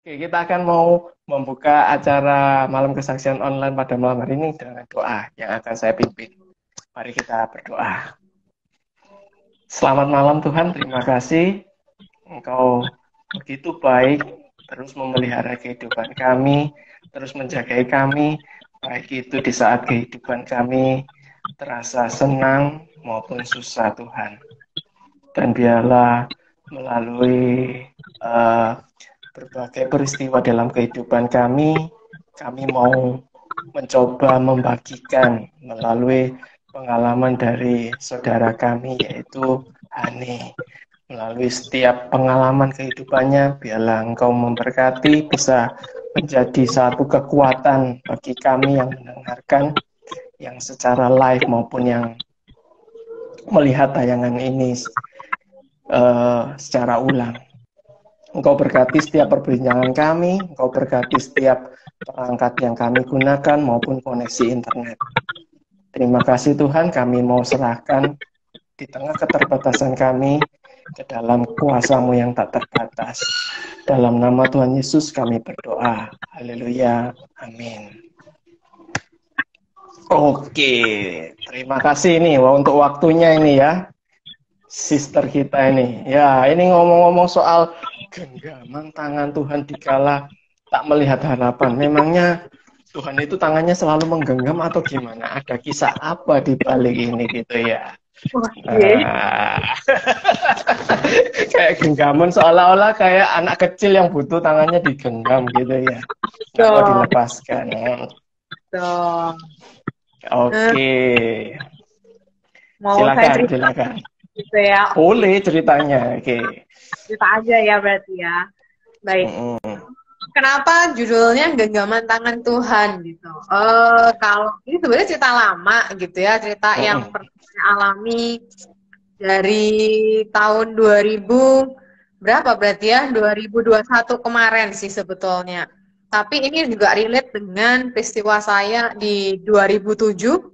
Oke, kita akan mau membuka acara malam kesaksian online pada malam hari ini dengan doa yang akan saya pimpin. Mari kita berdoa. Selamat malam Tuhan, terima kasih. Engkau begitu baik, terus memelihara kehidupan kami, terus menjagai kami, baik itu di saat kehidupan kami terasa senang maupun susah Tuhan. Dan biarlah melalui berbagai peristiwa dalam kehidupan kami mau mencoba membagikan melalui pengalaman dari saudara kami yaitu Hani. Melalui setiap pengalaman kehidupannya, biarlah Engkau memberkati, bisa menjadi satu kekuatan bagi kami yang mendengarkan, yang secara live maupun yang melihat tayangan ini secara ulang. Engkau berkati setiap perbincangan kami, Engkau berkati setiap perangkat yang kami gunakan maupun koneksi internet. Terima kasih Tuhan, kami mau serahkan di tengah keterbatasan kami ke dalam kuasa-Mu yang tak terbatas. Dalam nama Tuhan Yesus kami berdoa. Haleluya. Amin. Oke, terima kasih ini untuk waktunya ini ya. Sister kita ini. Ya, ini ngomong-ngomong soal genggaman tangan Tuhan dikala tak melihat harapan. Memangnya Tuhan itu tangannya selalu menggenggam atau gimana? Ada kisah apa di balik ini gitu ya? Nah, kayak genggaman seolah-olah kayak anak kecil yang butuh tangannya digenggam gitu ya. Nggak mau dilepaskan. Oke. Silakan. Gitu ya. Boleh ceritanya. Oke. Cerita aja ya berarti ya. Baik. Kenapa judulnya Genggaman Tangan Tuhan gitu? Kalau ini sebenarnya cerita lama gitu ya, cerita yang pernah saya alami dari tahun 2000 berapa berarti ya? 2021 kemarin sih sebetulnya. Tapi ini juga relate dengan peristiwa saya di 2007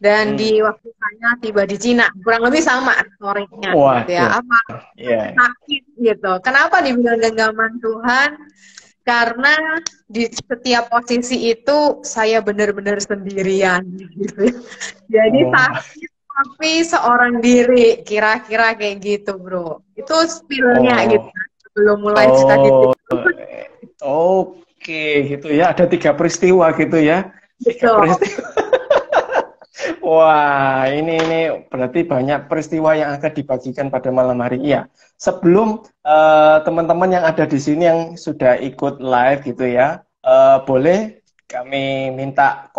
dan di waktu saya tiba di Cina. Kurang lebih sama story-nya gitu ya. Apa? Sakit gitu. Kenapa dibilang genggaman Tuhan? Karena di setiap posisi itu saya benar-benar sendirian gitu. Jadi sakit tapi seorang diri, kira-kira kayak gitu, Bro. Itu spill-nya gitu. Belum mulai cerita gitu. Oke, gitu ya. Ada 3 peristiwa gitu ya. 3 peristiwa. Wah, ini berarti banyak peristiwa yang akan dibagikan pada malam hari. Iya. Sebelum teman-teman yang ada di sini yang sudah ikut live gitu ya, boleh kami minta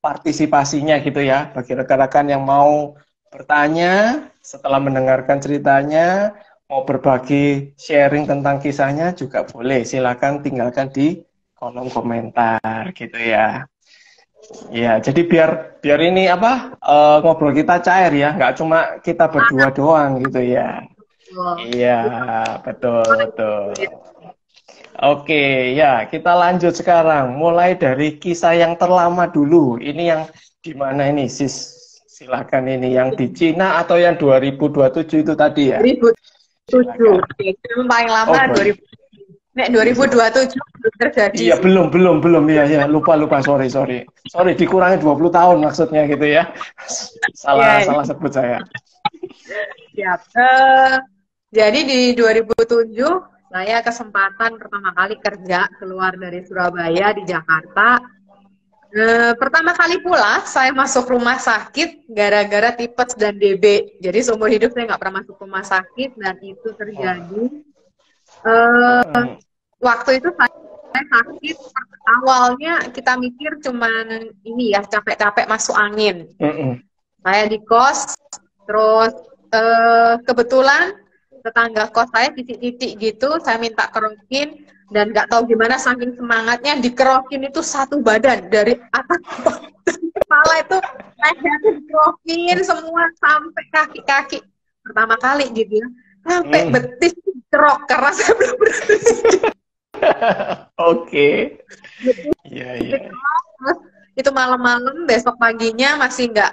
partisipasinya gitu ya bagi rekan-rekan yang mau bertanya setelah mendengarkan ceritanya, mau berbagi sharing tentang kisahnya juga boleh. Silakan tinggalkan di kolom komentar gitu ya. Ya, jadi biar ini ngobrol kita cair ya, nggak cuma kita berdua doang gitu ya. Iya, betul. Oke, ya kita lanjut sekarang. Mulai dari kisah yang terlama dulu. Ini yang di mana ini, Sis? Silakan ini yang di Cina atau yang 2027 itu tadi ya? 2007. Itu paling lama 2000. Nek 2027 belum terjadi. Iya, belum ya, lupa sorry. Sorry, dikurangi 20 tahun maksudnya gitu ya. Salah sebut saya. Siap. Jadi di 2007 saya kesempatan pertama kali kerja keluar dari Surabaya di Jakarta. Pertama kali pula saya masuk rumah sakit gara-gara tipes dan DB. Jadi seumur hidup saya nggak pernah masuk rumah sakit dan itu terjadi. Waktu itu saya sakit, awalnya kita mikir cuman ini ya, capek-capek masuk angin. Saya di kos, terus kebetulan tetangga kos saya titik-titik gitu, saya minta kerokin, dan nggak tahu gimana saking semangatnya dikerokin itu satu badan, dari atas kepala itu leher dikerokin semua sampai kaki-kaki. Pertama kali gitu ya, sampai betis kerok karena saya belum berhenti. Oke. Iya. Itu malam-malam, besok paginya masih nggak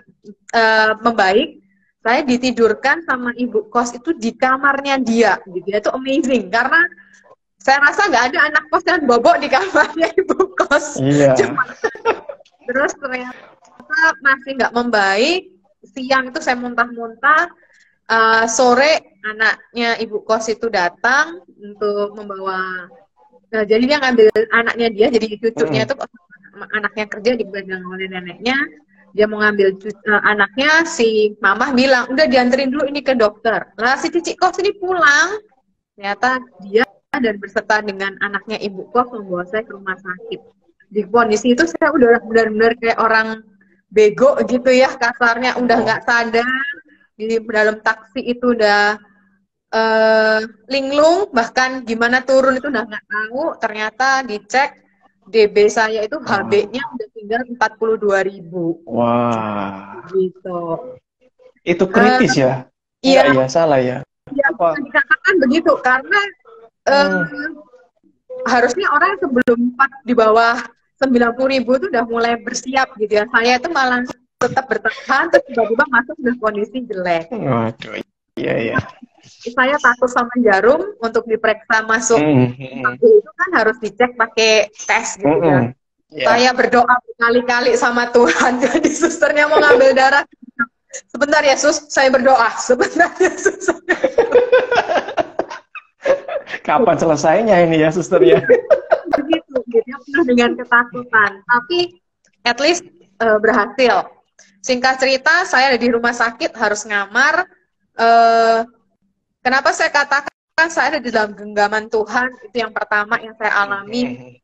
membaik. Saya ditidurkan sama ibu kos itu di kamarnya dia, gitu ya. Itu amazing karena saya rasa nggak ada anak kos yang bobok di kamarnya ibu kos. Iya. Terus ternyata masih nggak membaik. Siang itu saya muntah-muntah. Sore anaknya ibu kos itu datang untuk membawa. Nah, jadi dia ngambil anaknya dia, jadi cucunya itu anaknya kerja dipegang oleh neneknya. Dia mau ngambil anaknya, si mama bilang, udah dianterin dulu ini ke dokter. Lah si cici kos ini pulang. Ternyata dia dan berserta dengan anaknya ibu kos membawa saya ke rumah sakit. Di kondisi itu saya udah benar-benar kayak orang bego gitu ya, kasarnya udah nggak sadar. Di dalam taksi itu udah linglung, bahkan gimana turun itu udah nggak tahu. Ternyata dicek DB saya itu HB-nya udah tinggal 42.000. Wah. Gitu. Itu kritis ya? Iya. Iya, salah ya. Ya, dikatakan begitu karena harusnya orang sebelum di bawah 90.000 itu udah mulai bersiap gitu ya. Saya itu malah tetap bertahan, terus tiba-tiba masuk ke kondisi jelek. Waduh, iya. Saya takut sama jarum untuk diperiksa masuk. Itu kan harus dicek pakai tes gitu ya. Yeah. Saya berdoa berkali-kali sama Tuhan. Jadi susternya mau ngambil darah. Sebentar ya sus, saya berdoa. Sebentar ya sus. Kapan selesainya ini ya susternya? Begitu, gitu. Penuh dengan ketakutan. Tapi at least berhasil. Singkat cerita, saya ada di rumah sakit harus ngamar. Kenapa saya katakan saya ada di dalam genggaman Tuhan? Itu yang pertama yang saya alami.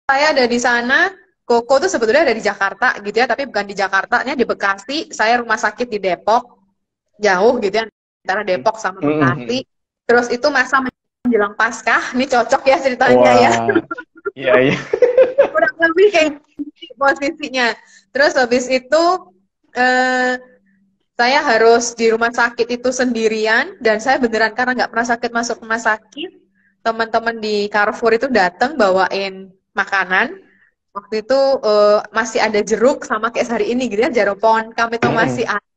Saya ada di sana. Koko tuh sebetulnya ada di Jakarta gitu ya, tapi bukan di Jakartanya, di Bekasi. Saya rumah sakit di Depok, jauh gitu ya, antara Depok sama Bekasi. Terus itu masa menjelang Paskah, ini cocok ya ceritanya ya. Iya. Kurang lebih kayak posisinya. Terus habis itu saya harus di rumah sakit itu sendirian, dan saya beneran karena nggak pernah sakit masuk rumah sakit. Teman-teman di Carrefour itu datang bawain makanan. Waktu itu masih ada jeruk sama kayak hari ini gitu ya, jeruk pohon kami itu masih ada.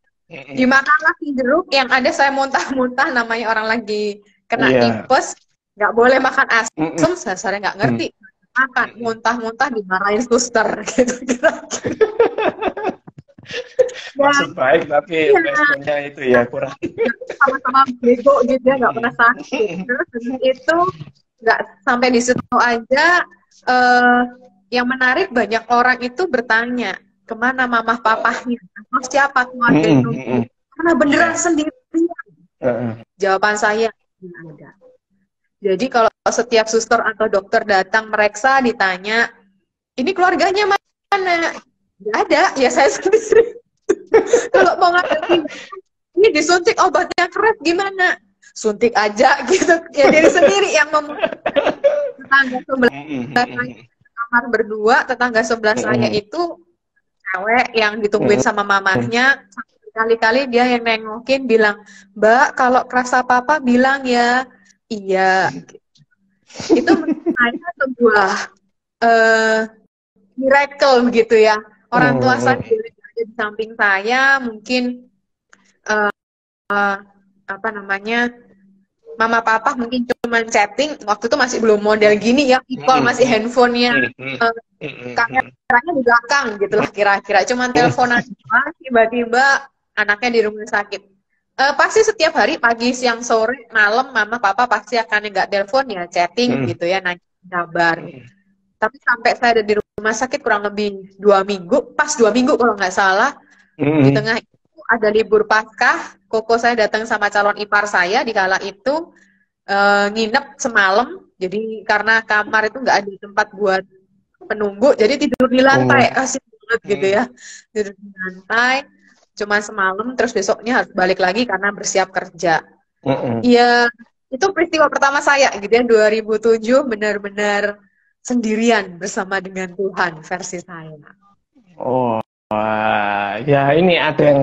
Dimakanlah si jeruk, yang ada saya muntah-muntah, namanya orang lagi kena tipes, nggak boleh makan asam, saya nggak ngerti. Makan, muntah-muntah dimarahin suster gitu kira-kira. Maksud baik tapi responnya itu ya kurang. Sama-sama bego gitu ya, nggak pernah sakit. Terus itu nggak sampai di situ aja. Yang menarik, banyak orang itu bertanya kemana mama papahnya, atau siapa keluarga itu, karena beneran sendirian. Jawaban saya tidak ada. Jadi kalau setiap suster atau dokter datang meriksa, ditanya, ini keluarganya mana? Nggak ada, ya saya sendiri. Kalau mau ngambil ini disuntik obatnya keras gimana? Suntik aja gitu. Ya diri sendiri yang tetangga sebelah kamar berdua, tetangga sebelah saya itu cewek yang ditungguin sama mamahnya. Kali-kali dia yang nengokin bilang, Mbak kalau kerasa apa-apa bilang ya. Iya. Itu menurut saya sebuah miracle begitu ya. Orang tua saya ada di samping saya, mungkin apa namanya, mama papa mungkin cuma chatting, waktu itu masih belum model gini ya, call masih handphonenya, kameranya di belakang gitu lah kira-kira, cuman teleponan tiba-tiba anaknya di rumah sakit. Pasti setiap hari pagi, siang, sore, malam mama papa pasti akan nggak telepon ya chatting gitu ya, nanya kabar. Tapi sampai saya ada di rumah sakit kurang lebih 2 minggu, pas 2 minggu kalau nggak salah, di tengah itu ada libur Paskah. Koko saya datang sama calon ipar saya di kala itu, nginep semalam. Jadi karena kamar itu nggak ada tempat buat penunggu, jadi tidur di lantai. Asik banget gitu ya, tidur di lantai cuma semalam, terus besoknya harus balik lagi karena bersiap kerja. Iya, itu peristiwa pertama saya gitu ya, 2007, benar-benar sendirian bersama dengan Tuhan versi saya. Oh, wah, ya ini ada yang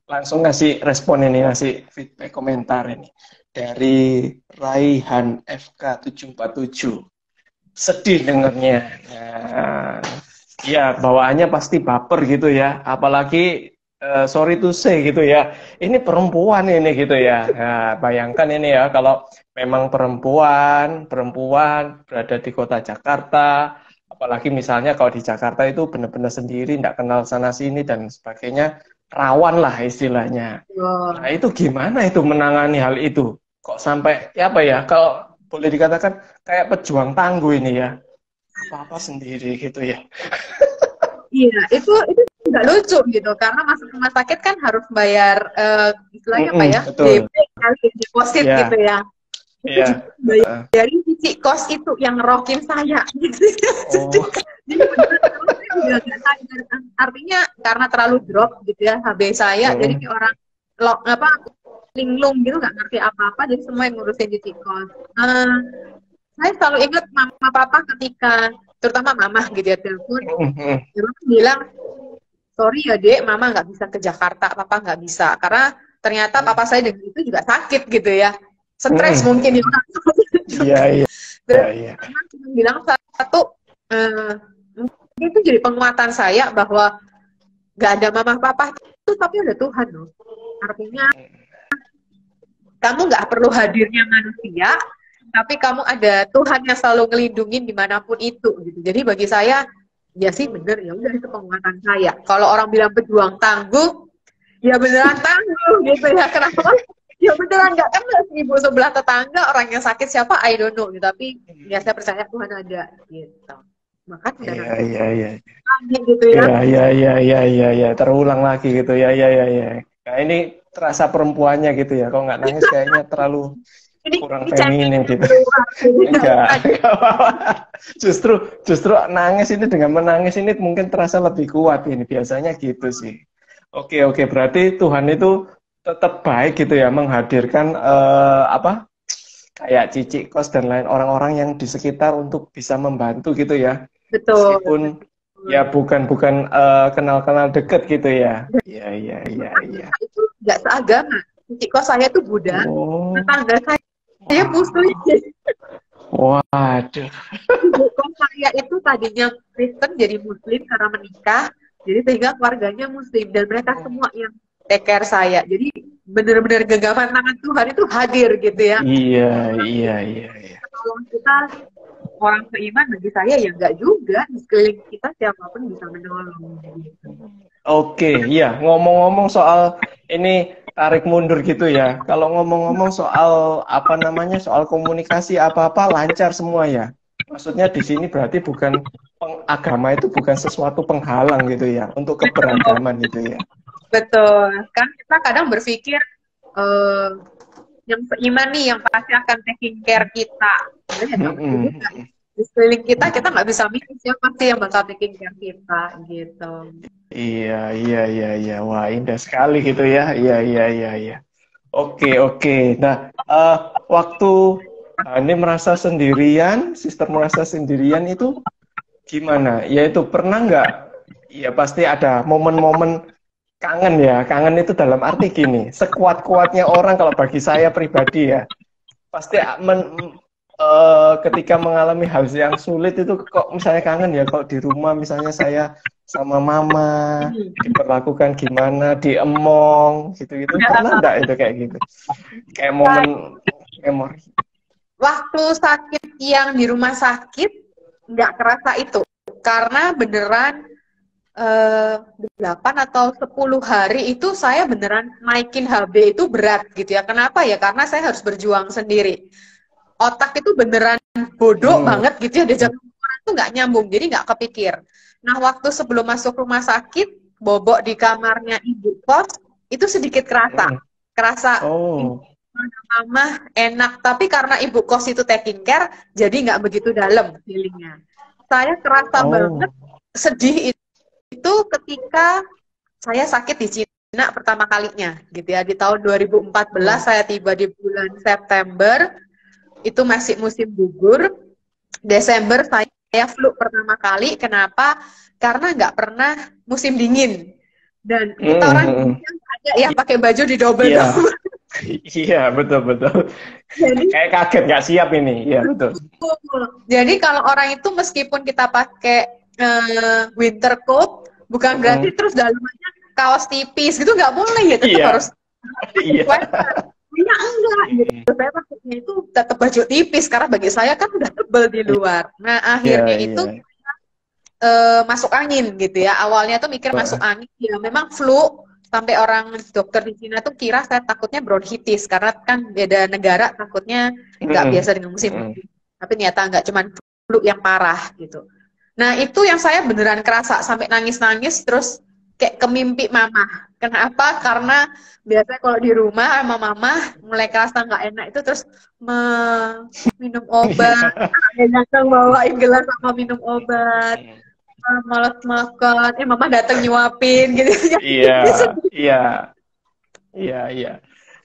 langsung ngasih respon ini, ngasih feedback komentar ini dari Raihan FK 747. Sedih dengernya. Ya, bawaannya pasti baper gitu ya, apalagi sorry to say gitu ya, ini perempuan ini gitu ya. Nah, bayangkan ini ya, kalau memang perempuan berada di kota Jakarta, apalagi misalnya kalau di Jakarta itu benar-benar sendiri, nggak kenal sana sini dan sebagainya, rawan lah istilahnya. Nah itu gimana itu menangani hal itu? Kok sampai ya apa ya? Kalau boleh dikatakan kayak pejuang tangguh ini ya, apa-apa sendiri gitu ya. Iya, itu nggak lucu gitu, karena masuk rumah sakit kan harus bayar istilahnya apa ya, betul. DP kali deposit Ya. gitu ya. Itu Iya. juga bayar cici kos itu yang ngerokin saya. Gitu. Oh. Jadi benar-benar saya juga nggak sadar. Artinya karena terlalu drop gitu ya HB saya, jadi kayak orang linglung gitu, nggak ngerti apa-apa, jadi semua yang ngurusin cici kos. Saya selalu ingat mama papa ketika, terutama mama gitu ya, telepon, dia bilang, sorry ya dek, mama nggak bisa ke Jakarta, papa nggak bisa, karena ternyata papa saya dengan itu juga sakit gitu ya, stres mungkin ya. Iya. Mama cuma bilang satu, itu jadi penguatan saya bahwa nggak ada mama papa itu, tapi ada Tuhan loh. Artinya kamu nggak perlu hadirnya manusia, tapi kamu ada Tuhan yang selalu ngelindungin dimanapun itu gitu. Jadi bagi saya ya sih bener, ya udah itu penguatan saya. Kalau orang bilang pejuang tangguh, ya beneran tangguh gitu ya. Kenapa? Ya beneran nggak kenal ibu sebelah tetangga, orang yang sakit siapa I don't know gitu. Tapi ya saya percaya Tuhan ada gitu. Maka Iya. gitu ya. Iya. Terulang lagi gitu ya. Nah ini terasa perempuannya gitu ya. Kalau nggak nangis kayaknya terlalu kurang feminin gitu. Enggak. Justru nangis ini, dengan menangis ini mungkin terasa lebih kuat ini, biasanya gitu sih. Oke, berarti Tuhan itu tetap baik gitu ya, menghadirkan kayak cici kos dan lain orang-orang yang di sekitar untuk bisa membantu gitu ya. Betul. Meskipun ya bukan kenal-kenal deket gitu ya. Iya. Itu nggak seagama. Cici kos saya tuh Buddha, tetangga saya Muslim. Waduh. Kok saya itu tadinya Kristen jadi Muslim karena menikah, jadi sehingga keluarganya Muslim dan mereka semua yang take care saya. Jadi benar-benar genggaman tangan Tuhan itu hadir gitu ya. Iya. Kalau kita orang seiman, bagi saya ya enggak juga, di sekeliling kita siapapun bisa menolong gitu. Oke, iya, ngomong-ngomong soal ini tarik mundur gitu ya. Kalau ngomong-ngomong soal soal komunikasi apa-apa lancar semua ya. Maksudnya di sini berarti bukan agama itu bukan sesuatu penghalang gitu ya untuk keberagaman gitu ya. Betul. Kan kita kadang berpikir yang seiman nih yang pasti akan taking care kita. Di sekeliling kita nggak bisa milih siapa sih yang bakal taking care kita gitu. Iya. Wah, indah sekali gitu ya. Iya. Oke. Nah, waktu ini merasa sendirian, sister merasa sendirian itu gimana? Ya itu pernah nggak? Ya pasti ada momen-momen kangen ya. Kangen itu dalam arti gini, sekuat-kuatnya orang kalau bagi saya pribadi ya, pasti ketika mengalami hal yang sulit itu kok misalnya kangen ya, kalau di rumah misalnya saya sama mama diperlakukan gimana, diemong gitu-gitu, pernah enggak itu kayak gitu? Kayak momen memori. Waktu sakit yang di rumah sakit nggak kerasa itu, karena beneran 8 atau 10 hari itu saya beneran naikin HB itu berat gitu ya. Kenapa ya? Karena saya harus berjuang sendiri. Otak itu beneran bodoh banget gitu ya, diajak orang tuh nggak nyambung, jadi nggak kepikir. Nah, waktu sebelum masuk rumah sakit, bobok di kamarnya ibu kos itu sedikit kerasa mama enak, tapi karena ibu kos itu taking care, jadi nggak begitu dalam feelingnya. Saya kerasa banget sedih itu ketika saya sakit di Cina pertama kalinya gitu ya, di tahun 2014 saya tiba di bulan September. Itu masih musim gugur. Desember saya flu pertama kali. Kenapa? Karena nggak pernah musim dingin. Dan kita orang ada yang pakai baju di double. Iya, betul. Jadi, kayak kaget nggak siap ini. Iya, betul. Jadi kalau orang itu meskipun kita pakai winter coat, bukan berarti terus dalamnya kaos tipis gitu, nggak boleh ya. Tetap harus Kayaknya enggak gitu. Saya takutnya itu tetap baju tipis karena bagi saya kan udah tebel di luar. Nah Iya, akhirnya itu iya. masuk angin gitu ya. Awalnya tuh mikir masuk Wah, angin, ya memang flu. Sampai orang dokter di Cina tuh kira saya takutnya bronkitis karena kan beda negara takutnya nggak biasa dengan musim dingin. Tapi ternyata nggak, cuman flu yang parah gitu. Nah itu yang saya beneran kerasa sampai nangis-nangis terus kayak kemimpi mama. Kenapa? Karena biasanya kalau di rumah sama mama mulai kerasa nggak enak itu terus minum obat, datang bawain gelas sama minum obat, malas makan, mama datang nyuapin gitu. iya, iya, iya, iya.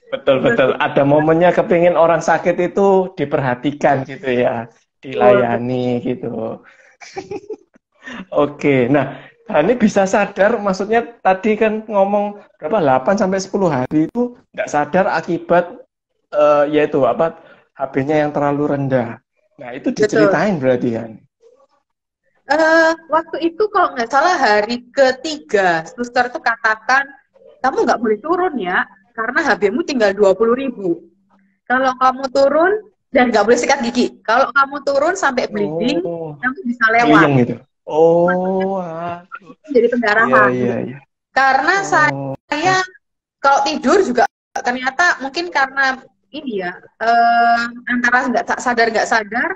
Betul, betul. Ada momennya kepingin orang sakit itu diperhatikan gitu ya, dilayani gitu. Oke, nah ini bisa sadar, maksudnya tadi kan ngomong berapa 8 sampai 10 hari itu nggak sadar akibat yaitu apa HB-nya yang terlalu rendah. Nah itu Betul. diceritain berarti kan? Waktu itu kalau nggak salah hari ketiga, suster tuh katakan, kamu nggak boleh turun ya, karena HB-mu tinggal 20.000. Kalau kamu turun, dan nggak boleh sikat gigi. Kalau kamu turun sampai bleeding, Oh, kamu bisa lewat. puyeng gitu. Oh, aduh. Jadi Iya, pendarahan. iya, iya. Karena Oh, saya kalau tidur juga ternyata mungkin karena ini ya, antara nggak sadar,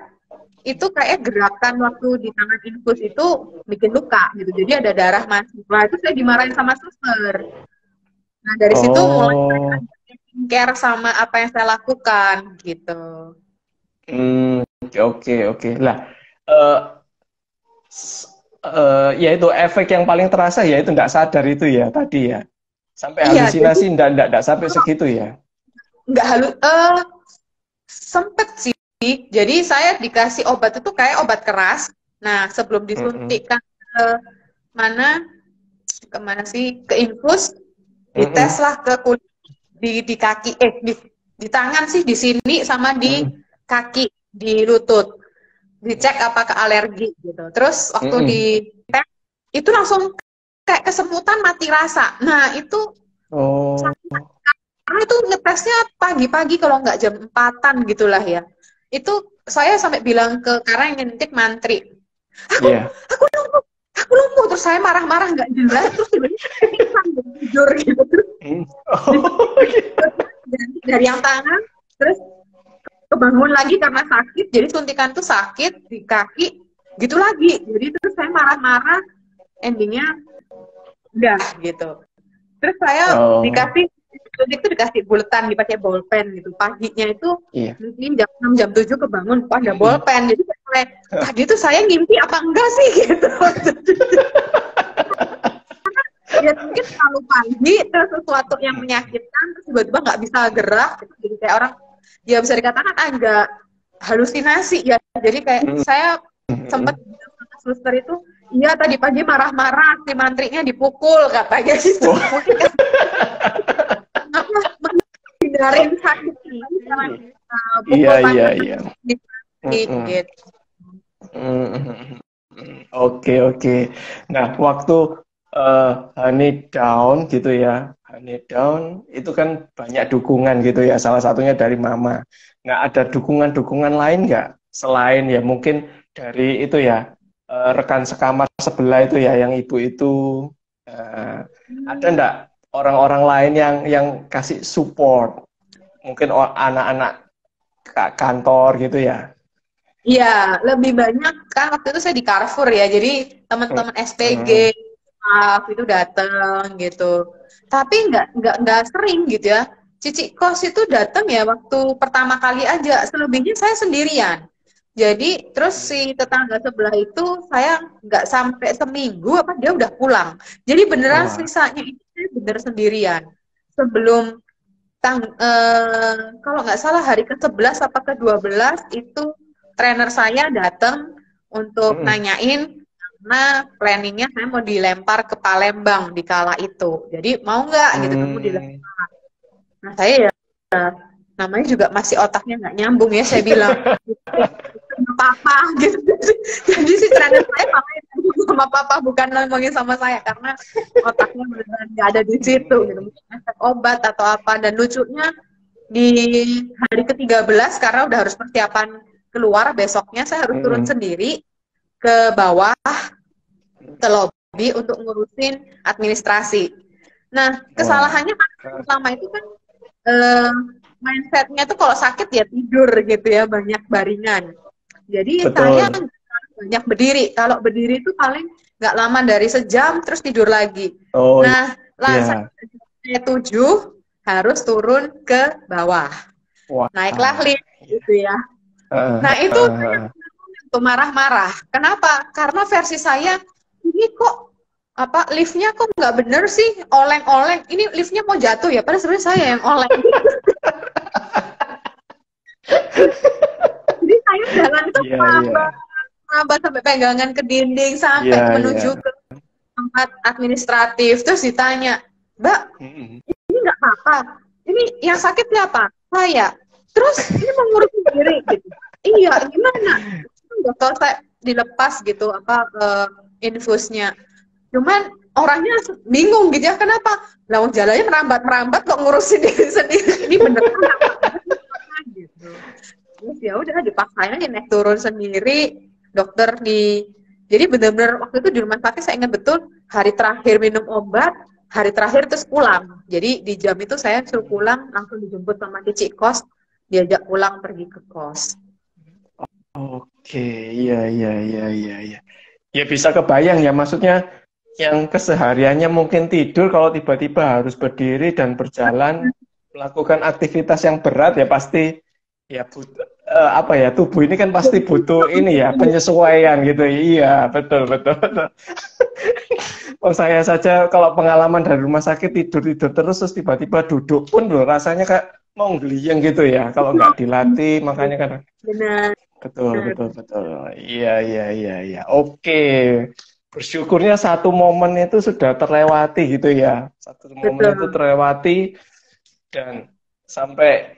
itu kayak gerakan waktu di tangan infus itu bikin luka gitu. Jadi ada darah masuk. Nah, itu saya dimarahin sama suster. Nah, dari situ mulai oh, care sama apa yang saya lakukan gitu. oke, oke. Lah, eh, ya itu efek yang paling terasa ya itu nggak sadar itu ya tadi ya. Sampai Iya, jadi halusinasi nggak sampai segitu ya. nggak sempet sih. Jadi saya dikasih obat itu kayak obat keras. Nah, sebelum Mm-mm. disuntikkan ke mana, kemana sih, ke infus, dites Mm-mm. lah ke kulit di kaki, di tangan sih, di sini sama di Mm-mm. kaki, di lutut, dicek apakah alergi gitu. Terus waktu di Mm-mm. tes itu langsung kayak kesemutan mati rasa. Nah itu Oh, karena itu ngetesnya pagi-pagi kalau nggak jam 4-an gitulah ya. Itu saya sampai bilang ke karena yang ngintik mantri, aku iya. aku lumpuh, aku lumpuh. Terus saya marah-marah nggak jelas, terus tiba-tiba saya pingsan tidur gitu. Terus Mm. Oh, iya. dari yang tangan, terus kebangun lagi karena sakit, jadi suntikan tuh sakit di kaki gitu lagi. Jadi terus saya marah-marah, endingnya udah gitu. Terus saya Oh, dikasih suntik itu dikasih buletan, dipakai bolpen gitu. Paginya itu iya. mungkin jam 6 jam 7 kebangun kok ada bolpen. Jadi kayak tadi tuh saya ngimpi apa enggak sih gitu. Ya mungkin kalau pagi terus sesuatu yang menyakitkan terus tiba-tiba nggak bisa gerak gitu. Jadi kayak orang ya bisa dikatakan agak halusinasi ya. Jadi kayak saya sempat Mm-mm. bilang sama suster itu, iya tadi pagi marah-marah si mantrinya dipukul katanya gitu. Wah, Mungkin kenapa menghindarin sakit ini karena iya, pukul iya, panas iya. sakit Mm-mm. gitu. Mm-mm. Oke, oke. Nah, waktu honey down gitu ya, honey down itu kan banyak dukungan gitu ya, salah satunya dari mama. Nggak ada dukungan-dukungan lain nggak? Selain ya mungkin dari itu ya, rekan sekamar sebelah itu ya, yang ibu itu, eh, ada nggak orang-orang lain yang kasih support? Mungkin anak-anak kantor gitu ya. Iya, lebih banyak kan waktu itu saya di Carrefour ya, jadi teman-teman SPG Mm-mm. staff itu datang gitu. Tapi nggak sering gitu ya. Cici kos itu datang ya waktu pertama kali aja. Selebihnya saya sendirian. Jadi terus si tetangga sebelah itu saya nggak sampai seminggu apa dia udah pulang. Jadi beneran Wah. sisanya itu saya bener sendirian. Sebelum kalau nggak salah hari ke-11 apa ke-12 itu trainer saya datang untuk Mm-mm. nanyain karena planningnya saya mau dilempar ke Palembang di kala itu. Jadi mau nggak gitu kamu dilempar. Hmm. Nah saya ya namanya juga masih otaknya nggak nyambung ya saya bilang sama papa gitu. Jadi si trainer saya malah ngomong sama papa bukan ngomongin sama saya karena otaknya benar-benar nggak ada di situ gitu. Mungkin efek obat atau apa dan lucunya di hari ke-13 karena udah harus persiapan keluar besoknya, saya harus turun sendiri ke bawah ke lobby untuk ngurusin administrasi. Nah, kesalahannya selama itu kan mindsetnya tuh kalau sakit ya tidur gitu ya, banyak baringan. Jadi saya banyak berdiri. Kalau berdiri itu paling nggak lama dari sejam terus tidur lagi. Nah, saya 7 harus turun ke bawah. Naiklah lift gitu ya. Nah, itu untuk marah-marah. Kenapa? Karena versi saya ini kok liftnya kok nggak bener sih, oleng-oleng. Ini liftnya mau jatuh ya, padahal sebenarnya saya yang oleng. Jadi saya jalan itu lambat sampai pegangan ke dinding sampai menuju ke tempat administratif. Terus ditanya, Mbak, ini nggak apa-apa. Ini yang sakit siapa? Saya. Terus ini mau ngurus sendiri gitu. Iya, gimana? Dokter saya dilepas gitu infusnya. Cuman orangnya bingung gitu ya, kenapa? Lawan jalannya merambat-merambat kok ngurusin diri sendiri. Ini bener gitu. Terus ya udah dipaksain aja naik turun sendiri. Dokter jadi bener-bener waktu itu di rumah sakit saya ingat betul, hari terakhir minum obat, hari terakhir terus pulang. Jadi di jam itu saya suruh pulang, langsung dijemput sama cici kos, diajak pulang pergi ke kos. Oke, iya. Ya bisa kebayang ya, maksudnya yang kesehariannya mungkin tidur, kalau tiba-tiba harus berdiri dan berjalan, melakukan aktivitas yang berat ya pasti ya tubuh ini kan pasti butuh ini ya, penyesuaian gitu. Iya, betul. Oh, saya saja kalau pengalaman dari rumah sakit tidur terus tiba-tiba duduk pun loh, rasanya kayak mau ngeliyeng gitu ya kalau nggak dilatih, makanya kan. Benar. Betul. Iya. Oke. Bersyukurnya satu momen itu sudah terlewati gitu ya. Satu momen itu terlewati dan sampai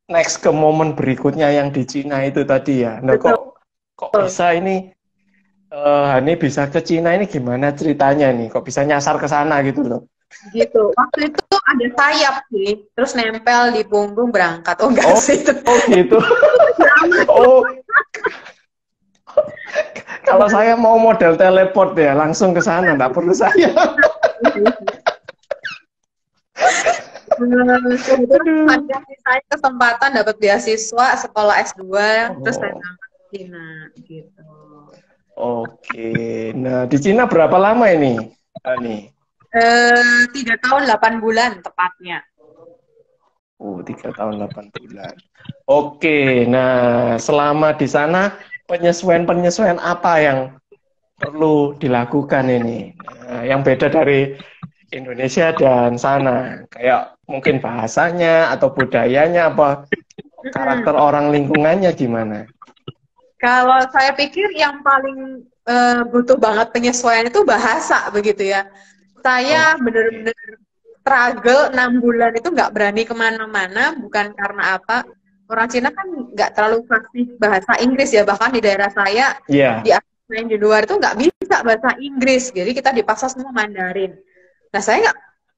next ke momen berikutnya yang di Cina itu tadi ya. Nah, kok bisa ini Hani bisa ke Cina ini, gimana ceritanya nih? Kok bisa nyasar ke sana gitu loh? Gitu. Waktu itu ada sayap sih, terus nempel di punggung berangkat. Oh enggak sih. Oh gitu. Oh. Kalau saya mau model teleport ya, langsung ke sana, nggak perlu saya. Ada saya kesempatan dapat beasiswa sekolah S2, terus saya berangkat ke Cina gitu. Oke. Nah, di Cina berapa lama ini, Ani? 3 tahun 8 bulan tepatnya. 3 tahun 8 bulan. Oke, nah selama di sana penyesuaian apa yang perlu dilakukan ini? Nah, yang beda dari Indonesia dan sana, kayak mungkin bahasanya atau budayanya, apa karakter orang lingkungannya gimana? Kalau saya pikir yang paling butuh banget penyesuaian itu bahasa begitu ya. Saya bener-bener struggle 6 bulan itu nggak berani kemana-mana, bukan karena apa. Orang Cina kan nggak terlalu fasih bahasa Inggris ya, bahkan di daerah saya, di luar itu nggak bisa bahasa Inggris, jadi kita dipaksa semua Mandarin. Nah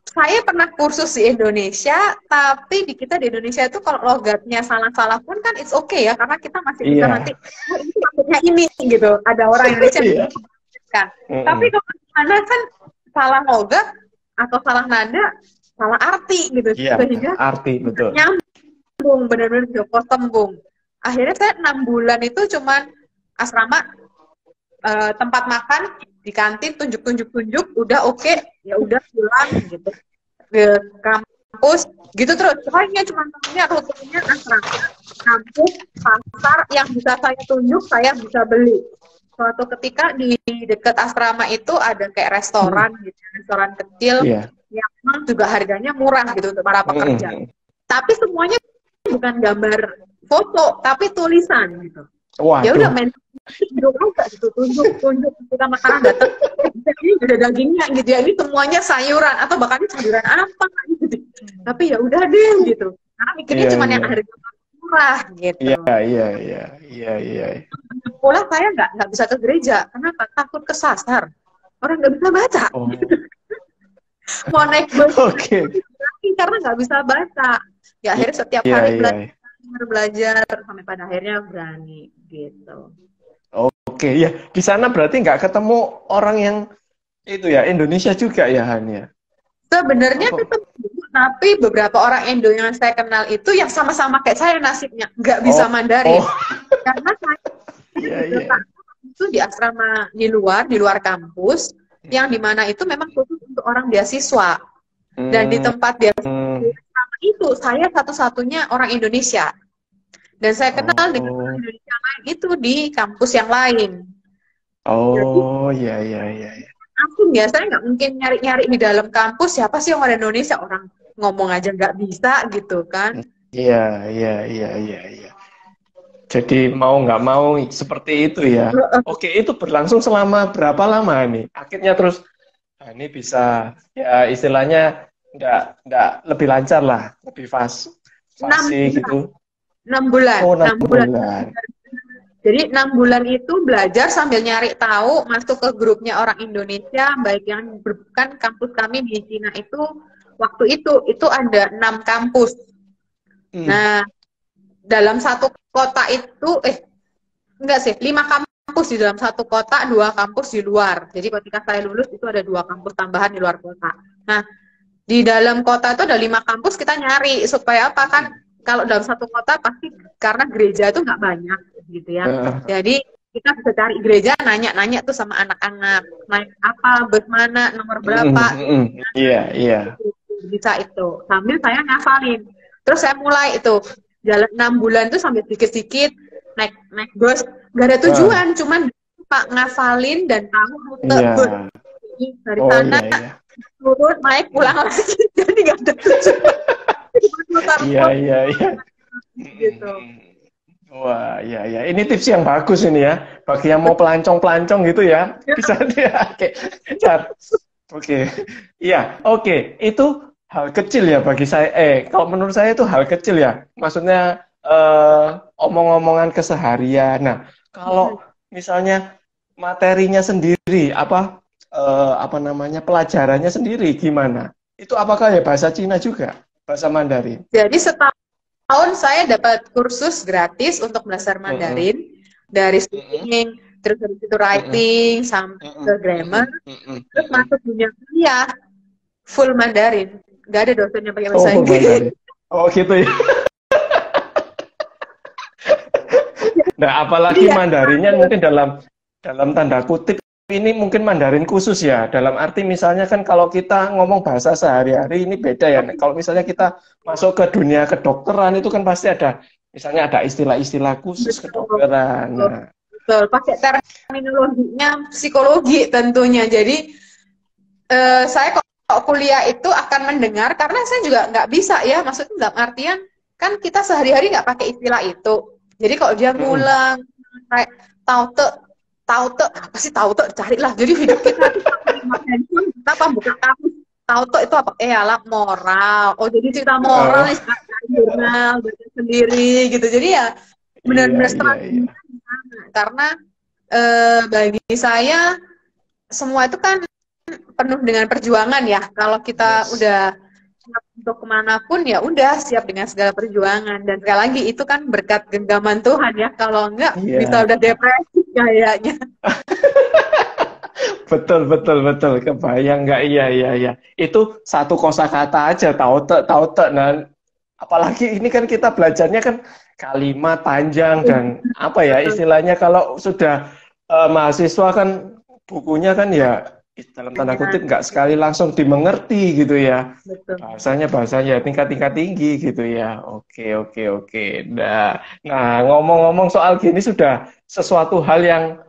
saya pernah kursus di Indonesia, tapi kita di Indonesia itu kalau logatnya salah-salah pun kan it's okay ya, karena kita masih bisa nanti, ini maksudnya ini gitu, ada orang Indonesia yang kan. Tapi kalau di sana kan salah logat atau salah nada, salah arti gitu. Sehingga arti betul. Nyambung, benar-benar joko tembung. Akhirnya saya 6 bulan itu cuman asrama, tempat makan di kantin, tunjuk, udah oke, ya udah pulang gitu. Ke kampus gitu terus. Pokoknya cuma tahunya rutinnya asrama, kampus, pasar yang bisa saya tunjuk, saya bisa beli. Suatu ketika di dekat asrama itu ada kayak restoran gitu, restoran kecil yang memang juga harganya murah gitu untuk para pekerja. Tapi semuanya bukan gambar foto, tapi tulisan gitu. Ya udah main tunjuk kita makanan datang, ini ada dagingnya gitu ya, ini semuanya sayuran atau bahkan sayuran apa gitu. Tapi ya udah deh gitu. Karena mikirnya cuma yang harga murah gitu. Iya. Sekolah saya nggak bisa ke gereja, kenapa? Takut kesasar, orang nggak bisa baca. Mau naik bus karena nggak bisa baca. Ya akhirnya setiap Iya, hari iya. belajar sampai pada akhirnya berani gitu. Oke, ya. Di sana berarti nggak ketemu orang yang itu ya, Indonesia juga ya, Han ya? Sebenarnya Apa? ketemu, tapi beberapa orang Indo yang saya kenal itu yang sama-sama kayak saya nasibnya nggak bisa Oh, Mandarin. oh, Karena saya iya, iya. itu di asrama di luar kampus, yang dimana itu memang khusus untuk orang beasiswa. Dan di Hmm, tempat dia hmm. itu saya satu-satunya orang Indonesia. Dan saya kenal dengan orang Oh, Indonesia lain itu di kampus yang lain. Jadi oh, iya, iya, iya, iya. langsung ya, saya nggak mungkin nyari-nyari di dalam kampus siapa sih yang orang Indonesia, orang ngomong aja nggak bisa gitu kan. Iya, iya, iya, iya, iya. Jadi mau nggak mau seperti itu ya. Oke, itu berlangsung selama berapa lama nih? Akhirnya terus ini bisa ya istilahnya nggak lebih lancar lah, lebih enam fasih bulan, gitu. 6 bulan, Oh, 6 enam bulan. bulan. Jadi 6 bulan itu belajar sambil nyari tahu, masuk ke grupnya orang Indonesia, baik yang kan kampus kami di Cina itu waktu itu ada 6 kampus. Hmm. Nah, dalam satu kota itu, enggak sih, 5 kampus di dalam satu kota, 2 kampus di luar. Jadi ketika saya lulus itu ada 2 kampus tambahan di luar kota. Nah, di dalam kota itu ada 5 kampus, kita nyari supaya apa kan? Kalau dalam satu kota pasti karena gereja itu nggak banyak gitu ya. Jadi kita bisa cari gereja, nanya-nanya tuh sama anak-anak, naik apa, bus mana, nomor berapa, Iya, iya. bisa itu. Sambil saya ngafalin. Terus saya mulai itu jalan 6 bulan tuh sambil sedikit-sedikit naik bus, nggak ada tujuan, cuman pak ngafalin dan tahu rute Iya. bus. Jadi dari Oh, sana iya, iya. turun naik pulang lagi, jadi nggak ada tujuan. Iya, iya, iya. Gitu. Wah, iya, iya. Ini tips yang bagus ini ya. Bagi yang mau pelancong-pelancong gitu ya. Bisa dia. Oke. Iya, oke. Itu hal kecil ya bagi saya. Kalau menurut saya itu hal kecil ya. Maksudnya omong-omongan keseharian. Nah, kalau misalnya materinya sendiri, apa namanya, pelajarannya sendiri gimana? Itu apakah ya bahasa Cina juga? Bahasa Mandarin? Jadi setahun saya dapat kursus gratis untuk belajar Mandarin dari speaking, terus habis itu writing sampai ke grammar, terus masuk dunia kuliah full Mandarin, nggak ada dosen yang pakai bahasa Inggris. Mandarin. Oh gitu ya. Nah, apalagi Mandarinnya mungkin dalam tanda kutip ini mungkin Mandarin khusus ya. Dalam arti misalnya kan kalau kita ngomong bahasa sehari-hari ini beda ya. Kalau misalnya kita masuk ke dunia kedokteran itu kan pasti ada misalnya ada istilah-istilah khusus kedokteran. Nah. Betul, pakai terminologinya psikologi tentunya. Jadi saya kalau kuliah itu akan mendengar karena saya juga nggak bisa ya, maksudnya dalam artian kan kita sehari-hari nggak pakai istilah itu. Jadi kalau dia ngulang kayak taute apa sih taute, carilah. Jadi hidup kita apa buka kamus taute itu apa? Alat moral. Oh jadi cerita moral nih jurnal baca sendiri gitu. Jadi ya benar-benar strategi karena bagi saya semua itu kan penuh dengan perjuangan ya. Kalau kita udah siap untuk kemanapun ya udah siap dengan segala perjuangan. Dan sekali lagi itu kan berkat genggaman Tuhan ya. Kalau enggak bisa udah depresi kayaknya. Betul. Kebayang nggak? Iya. Itu satu kosakata aja, taute. Nah, apalagi ini kan kita belajarnya kan kalimat panjang dan apa ya istilahnya kalau sudah mahasiswa kan bukunya kan ya dalam tanda kutip nggak sekali langsung dimengerti gitu ya. Betul. Bahasanya tingkat tinggi gitu ya. Oke. Nah, ngomong-ngomong soal gini sudah sesuatu hal yang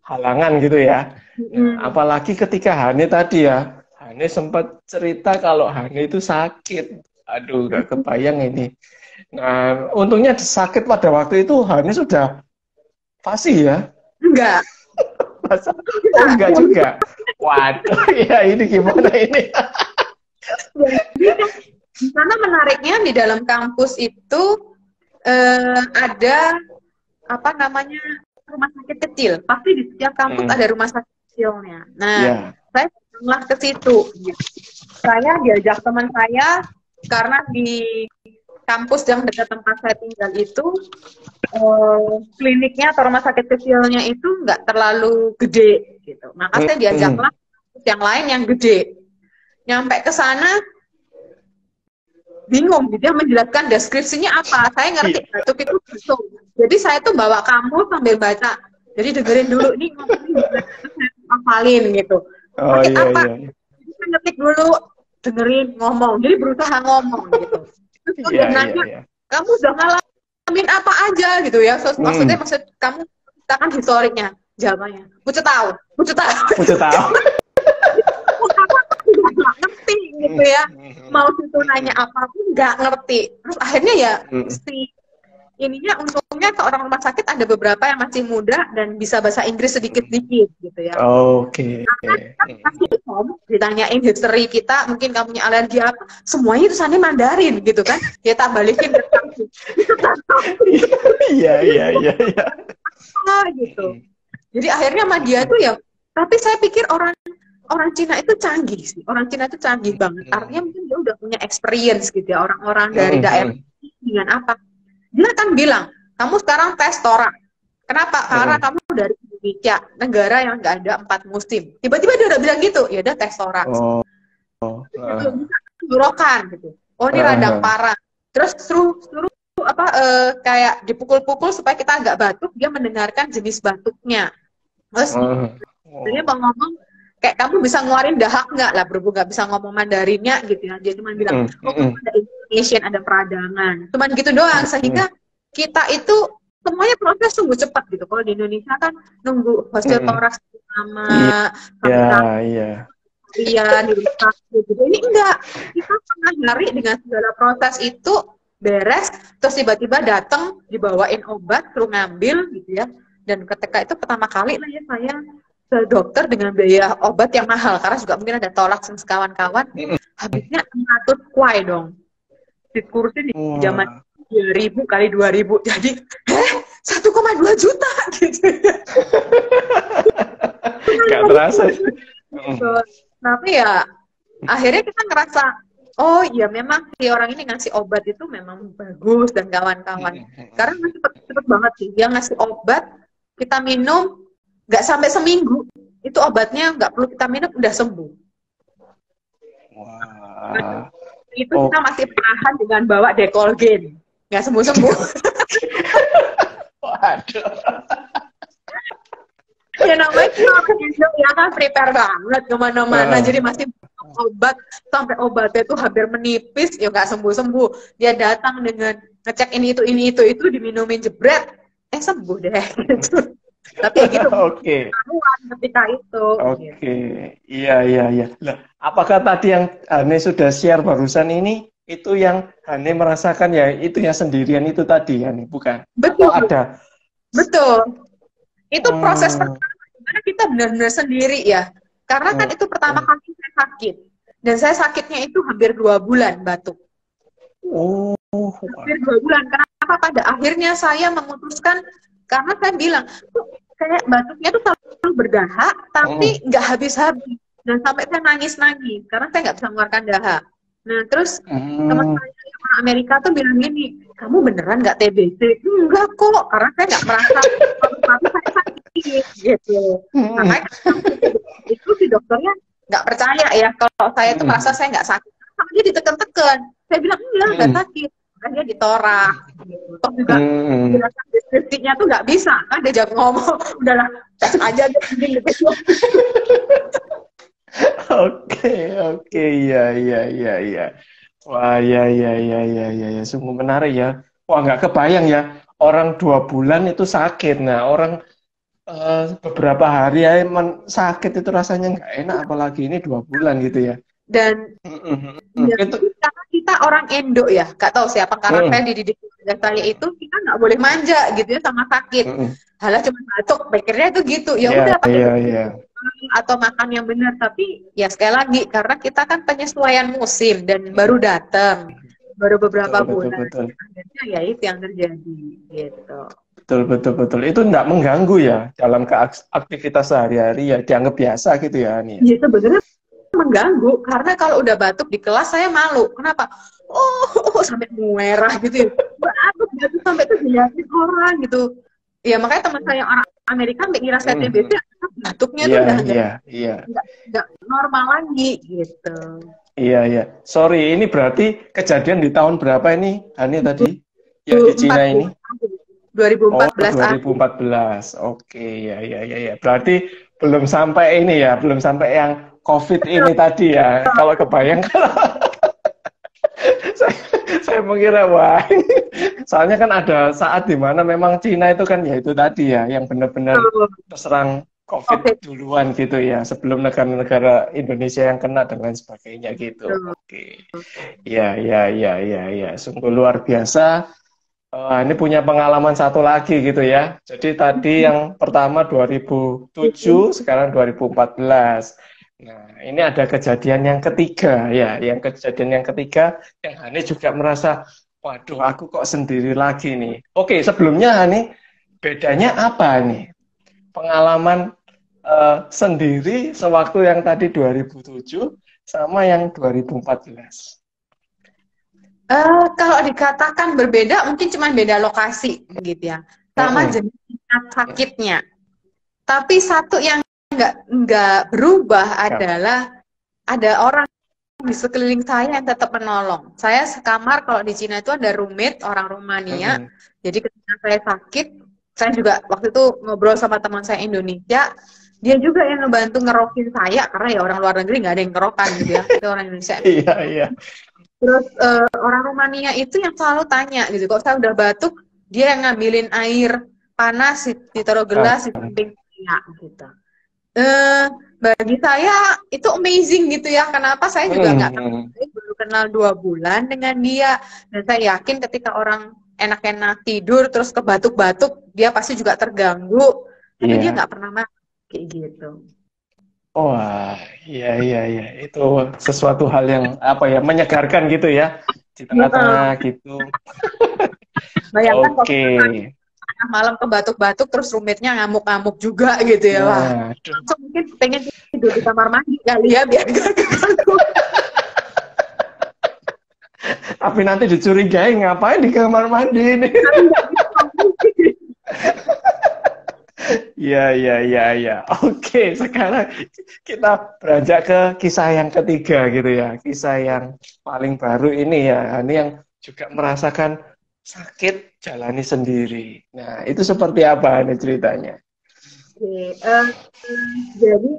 halangan gitu ya. Nah, apalagi ketika Hane tadi ya, Hane sempat cerita kalau Hane itu sakit. Aduh, gak kebayang ini. Nah, untungnya sakit pada waktu itu Hane sudah fasih ya. Enggak. Oh, enggak juga. Waduh, ya ini gimana ini? Di sana menariknya di dalam kampus itu ada apa namanya rumah sakit kecil. Pasti di setiap kampus ada rumah sakit kecilnya. Nah, saya pernah ke situ. Saya diajak teman saya karena di kampus yang dekat tempat saya tinggal itu kliniknya atau rumah sakit kecilnya itu nggak terlalu gede gitu. Maka saya diajaklah yang lain yang gede. Nyampe ke sana bingung, dia menjelaskan deskripsinya apa. Saya ngerti batuk itu batuk. Jadi saya tuh bawa kamu sambil baca. Jadi dengerin dulu nih ngomongin hafalin gitu. Pakai apa? Jadi saya ngetik dulu, dengerin ngomong. Jadi berusaha ngomong gitu. Terus dia nanya, kamu udah ngalamin apa aja gitu ya? Maksud kamu ceritakan historiknya. Jawabannya, pucet tahu. Nggak ngerti gitu ya, mau situ nanya apapun nggak ngerti. Terus akhirnya ya si ininya untungnya ke orang rumah sakit ada beberapa yang masih muda dan bisa bahasa Inggris sedikit-sedikit gitu ya. Oke. Ditanyain history kita, mungkin kamu punya alergi apa, semuanya tulisannya Mandarin gitu kan, ya tak balikin ke kamu. Iya. Gitu. Jadi akhirnya sama dia tuh ya, tapi saya pikir orang Cina itu canggih sih. Orang Cina itu canggih banget. Artinya mungkin dia udah punya experience gitu ya. Orang-orang dari daerah dengan apa. Dia akan bilang, kamu sekarang tes torak. Kenapa? Karena kamu dari Indonesia, negara yang nggak ada 4 musim. Tiba-tiba dia udah bilang gitu, ya udah tes torak. Tenggorokan gitu. Oh ini radang parah. Terus suruh kayak dipukul-pukul supaya kita agak batuk, dia mendengarkan jenis batuknya. Terus dia ngomong, kayak kamu bisa ngeluarin dahak nggak lah, berhubung nggak bisa ngomong Mandarinnya gitu ya. Dia cuma bilang, ada Indonesian, ada peradangan. Cuman gitu doang, sehingga kita itu semuanya proses sungguh cepat gitu. Kalau di Indonesia kan nunggu hasil toraks lama, di rumah sakit gitu. Ini enggak, kita pernah hari dengan segala proses itu beres, terus tiba-tiba datang dibawain obat, terus ngambil gitu ya. Dan ketika itu pertama kali lah ya saya ke dokter dengan biaya obat yang mahal, karena juga mungkin ada tolak sama kawan-kawan, habisnya 600 kuai dong. Dikurusin di zaman 2.000 kali 2.000, jadi 1,2 juta gitu. Gak terasa. Tapi ya akhirnya kita ngerasa, oh iya memang si orang ini ngasih obat itu memang bagus dan kawan-kawan. Karena cepet banget sih, dia ngasih obat, kita minum, nggak sampai seminggu, itu obatnya nggak perlu kita minum, udah sembuh. Wah. Itu kita masih penahan dengan bawa Decolgen, nggak sembuh-sembuh. Waduh. Ya namanya orang Indo ya kan prepare banget kemana-mana, jadi masih obat sampai obatnya tuh hampir menipis, ya nggak sembuh-sembuh. Dia datang dengan ngecek ini itu diminumin jebret, sembuh deh gitu. Tapi ya gitu. Ketika itu. Iya. Nah, apakah tadi yang Hane sudah share barusan ini itu yang Hane merasakan ya itu yang sendirian itu tadi Hane, bukan? Betul. Atau ada? Betul. Itu proses pertama dimana kita benar-benar sendiri ya. Karena kan itu pertama kali saya sakit. Dan saya sakitnya itu hampir 2 bulan batuk. Hampir 2 bulan. Kenapa pada akhirnya saya memutuskan, karena saya bilang, kayak batuknya tuh selalu berdahak, tapi nggak habis-habis. Dan sampai saya nangis-nangis, karena saya nggak bisa mengeluarkan dahak. Nah, terus teman saya orang Amerika tuh bilang gini, kamu beneran nggak TBC? Enggak kok, karena saya nggak merasa tapi saya sakit gitu. Makanya itu si dokternya nggak percaya ya kalau saya tuh merasa saya nggak sakit. Sama dia diteken-teken. Saya bilang enggak, nggak sakit. Karena dia ditorak. Gitu. Terus juga penjelasan deskripsinya tuh nggak bisa, kan dia jangan ngomong, udahlah tes aja deh. Oke, iya. Wah, ya, sungguh menarik ya. Wah, nggak kebayang ya, orang 2 bulan itu sakit. Nah, orang beberapa hari ya sakit itu rasanya nggak enak, apalagi ini 2 bulan gitu ya. Dan itu karena kita orang Indo ya, nggak tahu siapa, karena saya dididik saya itu kita nggak boleh manja gitu ya sama sakit. Halah cuma batuk, pikirnya itu gitu. Ya udah pakai atau makan yang benar, tapi ya sekali lagi karena kita kan penyesuaian musim dan baru datang, baru beberapa bulan. Akhirnya ya itu yang terjadi gitu. Betul. Itu nggak mengganggu ya dalam aktivitas sehari-hari ya, dianggap biasa gitu ya, Nia? Iya sebenarnya mengganggu, karena kalau udah batuk di kelas saya malu. Kenapa? sampai merah gitu ya. Batuk sampai tuh dilihatin orang gitu. Ya makanya teman saya yang orang Amerika sampai ngira saya TBC, batuknya tuh udah nggak normal lagi gitu. Iya. Sorry, ini berarti kejadian di tahun berapa ini, Hani tadi? Yang di Cina ini? 2014. Oh, 2014. Oke, ya. Berarti belum sampai ini ya, belum sampai yang COVID ini tadi ya. Kalau kebayang saya mengira wah. Soalnya kan ada saat di mana memang Cina itu kan ya itu tadi ya, yang benar-benar terserang COVID duluan gitu ya, sebelum negara-negara Indonesia yang kena dan lain sebagainya gitu. Oke. Ya. Sungguh luar biasa. Ini punya pengalaman satu lagi gitu ya. Jadi tadi yang pertama 2007, sekarang 2014. Nah, ini ada kejadian yang ketiga ya. Yang kejadian yang ketiga yang Hani juga merasa, waduh aku kok sendiri lagi nih. Oke, sebelumnya Hani, bedanya apa nih? Pengalaman sendiri sewaktu yang tadi 2007 sama yang 2014. Kalau dikatakan berbeda, mungkin cuma beda lokasi gitu ya, sama jenis sakitnya. Tapi satu yang nggak berubah adalah ada orang di sekeliling saya yang tetap menolong. Saya sekamar kalau di Cina itu ada roommate orang Rumania. Jadi ketika saya sakit, saya juga waktu itu ngobrol sama teman saya Indonesia. Dia juga yang ngebantu ngerokin saya karena ya orang luar negeri nggak ada yang ngerokan gitu ya. Itu orang Indonesia. Iya. Terus orang Rumania itu yang selalu tanya gitu, kalau saya udah batuk, dia yang ngambilin air panas, ditaruh gelas, di samping saya gitu. Bagi saya itu amazing gitu ya. Kenapa saya juga nggak kenal, saya baru kenal 2 bulan dengan dia, dan saya yakin ketika orang enak-enak tidur terus kebatuk-batuk, dia pasti juga terganggu, tapi dia nggak pernah mati kayak gitu. Wah, iya. Itu sesuatu hal yang apa ya, menyegarkan gitu ya di tengah-tengah gitu. Bayangkan malam kebatuk-batuk terus roommate-nya ngamuk-ngamuk juga gitu ya. Wah, langsung mungkin pengen tidur di kamar mandi kali ya biar gak keganggu. Tapi nanti dicurigai ngapain di kamar mandi ini. Iya. Oke, sekarang kita beranjak ke kisah yang ketiga gitu ya. Kisah yang paling baru ini ya. Ini yang juga merasakan sakit jalani sendiri. Nah, itu seperti apa ini ceritanya? Oke, jadi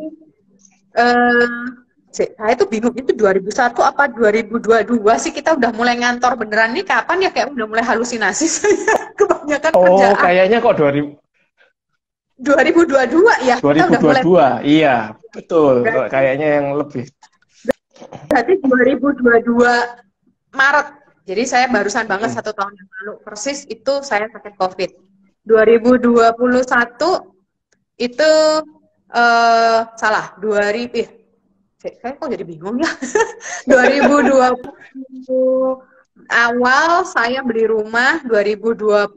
saya tuh bingung, itu 2001 apa 2022 sih kita udah mulai ngantor beneran nih, kapan ya, kayak udah mulai halusinasi saya kebanyakan kerjaan. Kayaknya kok 2022 ya. 2022, kita udah mulai... iya, betul. Berarti, kayaknya yang lebih. Berarti 2022 Maret. Jadi saya barusan banget 1 tahun yang lalu persis itu saya sakit COVID. 2021 itu salah. Saya kok jadi bingung ya. 2020 awal saya beli rumah, 2020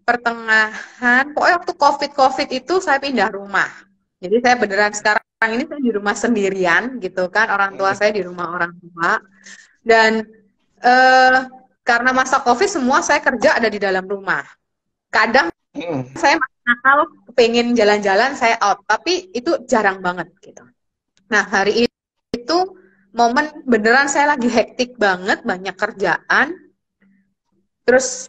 pertengahan, pokoknya waktu COVID itu saya pindah rumah. Jadi saya beneran sekarang ini saya di rumah sendirian gitu kan, orang tua saya di rumah orang tua. Dan karena masa COVID semua saya kerja ada di dalam rumah. Kadang saya masih nakal, pengen jalan-jalan saya out, tapi itu jarang banget gitu. Nah hari itu momen beneran saya lagi hektik banget, banyak kerjaan. Terus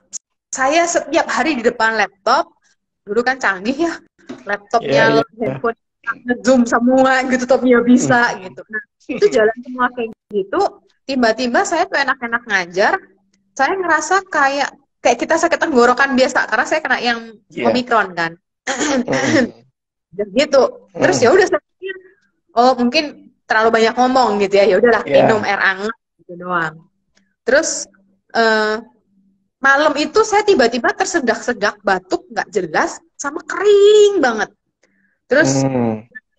saya setiap hari di depan laptop, dulu kan canggih ya, laptopnya, handphone, Zoom semua gitu, laptopnya bisa gitu. Nah, itu jalan semua kayak gitu, tiba-tiba saya tuh enak-enak ngajar, saya ngerasa kayak kita sakit tenggorokan biasa, karena saya kena yang Omikron kan. Gitu. Terus ya udah saya pikir, oh mungkin terlalu banyak ngomong gitu ya, udahlah minum air hangat gitu doang. Terus malam itu saya tiba-tiba tersedak-sedak, batuk nggak jelas, sama kering banget. Terus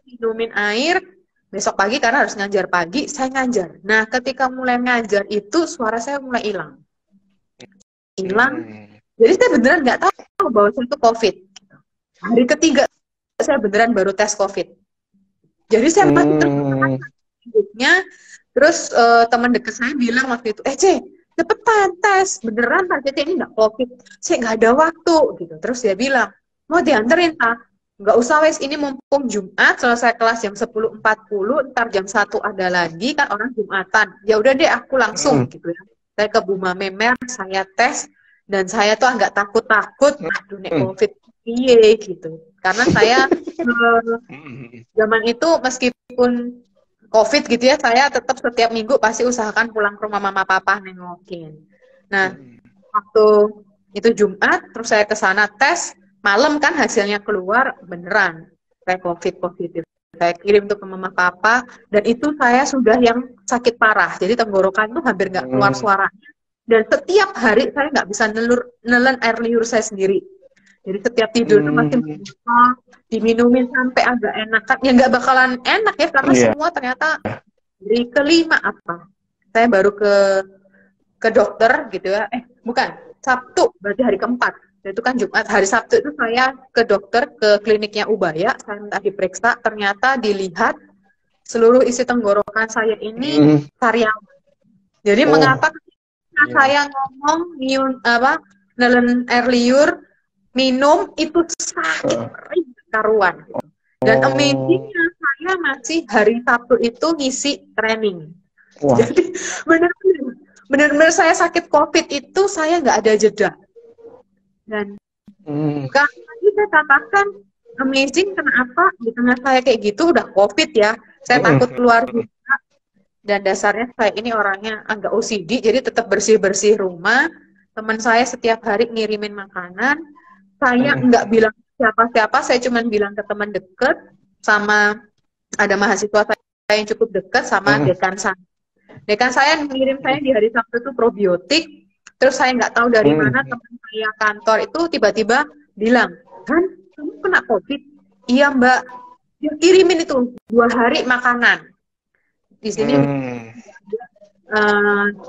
minumin air, besok pagi karena harus ngajar pagi, saya ngajar. Nah, ketika mulai ngajar itu suara saya mulai hilang. Jadi saya beneran nggak tahu bahwa saya itu COVID. Hari ketiga saya beneran baru tes COVID. Jadi saya hidupnya. Terus teman dekat saya bilang waktu itu, C, cepetan tes, beneran Pak Cece ini nggak COVID, saya nggak ada waktu gitu. Terus dia bilang, mau dianterin tak? Nggak usah wes, ini mumpung Jumat, selesai kelas jam 10.40, ntar jam 1 ada lagi, kan orang Jumatan. Ya udah deh, aku langsung gitu ya. Saya ke Buma Memer, saya tes, dan saya tuh agak takut-takut, aduh nek COVID, iya gitu. Karena saya zaman itu meskipun COVID gitu ya, saya tetap setiap minggu pasti usahakan pulang ke rumah mama papa nengokin. Nah, waktu itu Jumat, terus saya ke sana tes, malam kan hasilnya keluar, beneran saya COVID positif. Saya kirim tuh ke mama papa, dan itu saya sudah yang sakit parah. Jadi tenggorokan tuh hampir nggak keluar suaranya. Dan setiap hari saya nggak bisa nelen air liur saya sendiri. Jadi setiap tidur tuh masih diminumin sampai agak enakan. Ya nggak bakalan enak ya, karena semua ternyata dari kelima apa. Saya baru ke dokter gitu ya. Bukan, Sabtu, berarti hari keempat. Itu kan Jumat. Hari Sabtu itu saya ke dokter, ke kliniknya Ubaya. Saya minta diperiksa, ternyata dilihat seluruh isi tenggorokan saya ini sariawan. Jadi mengapa saya ngomong nelen air liur, minum itu sakit karuan. Dan amazingnya saya masih hari Sabtu itu ngisi training. Jadi benar-benar saya sakit COVID itu saya nggak ada jeda. Dan bukan lagi saya katakan amazing, kenapa di tengah saya kayak gitu udah COVID ya, saya takut keluar rumah. Dan dasarnya saya ini orangnya agak OCD, jadi tetap bersih-bersih rumah. Teman saya setiap hari ngirimin makanan. Saya nggak bilang siapa-siapa, saya cuma bilang ke teman deket, sama ada mahasiswa saya yang cukup dekat, sama dekan saya. Dekan saya ngirim saya di hari Sabtu itu probiotik, terus saya nggak tahu dari mana teman saya kantor itu tiba-tiba bilang, kan kamu kena COVID? Iya Mbak, dia kirimin itu 2 hari makanan. Di sini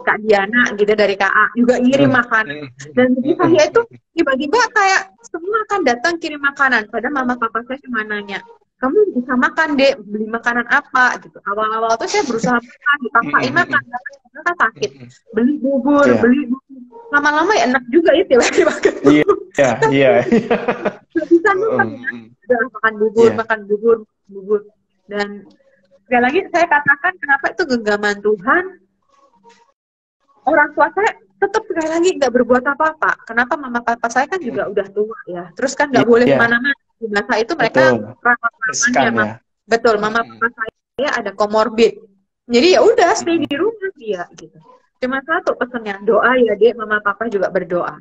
Kak Diana gitu dari KA juga ngirim makanan, dan jadi saya itu tiba-tiba kayak semua akan datang kirim makanan. Padahal mama papa saya cuma nanya, kamu bisa makan dek, beli makanan apa gitu. Awal-awal tuh saya berusaha makan, dipaksain makan karena kan sakit, beli bubur, lama-lama ya enak juga ya tiba-tiba makan. Iya. Bisa makan, makan bubur. Dan sekali lagi saya katakan kenapa itu genggaman Tuhan. Orang tua saya tetap sekali lagi nggak berbuat apa-apa. Kenapa mama papa saya kan juga udah tua ya. Terus kan nggak boleh kemana-mana. Di masa itu mereka rawat-rawatannya. Betul, mama papa saya ada komorbid. Jadi ya udah stay di rumah dia gitu. Cuma satu pesannya, doa ya Dek, mama papa juga berdoa.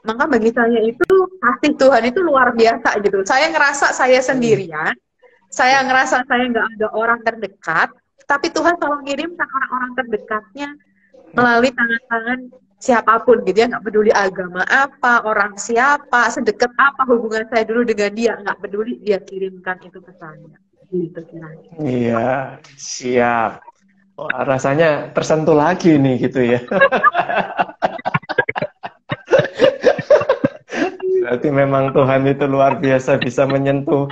Maka bagi saya itu kasih Tuhan itu luar biasa gitu. Saya ngerasa saya sendirian. Saya ngerasa saya nggak ada orang terdekat, tapi Tuhan selalu ngirimkan orang-orang terdekatnya melalui tangan-tangan siapapun gitu ya, nggak peduli agama apa, orang siapa, sedekat apa hubungan saya dulu dengan dia, nggak peduli, dia kirimkan itu ke saya. Gitu kira-kira. Iya, siap. Wah, rasanya tersentuh lagi nih gitu ya. Berarti memang Tuhan itu luar biasa bisa menyentuh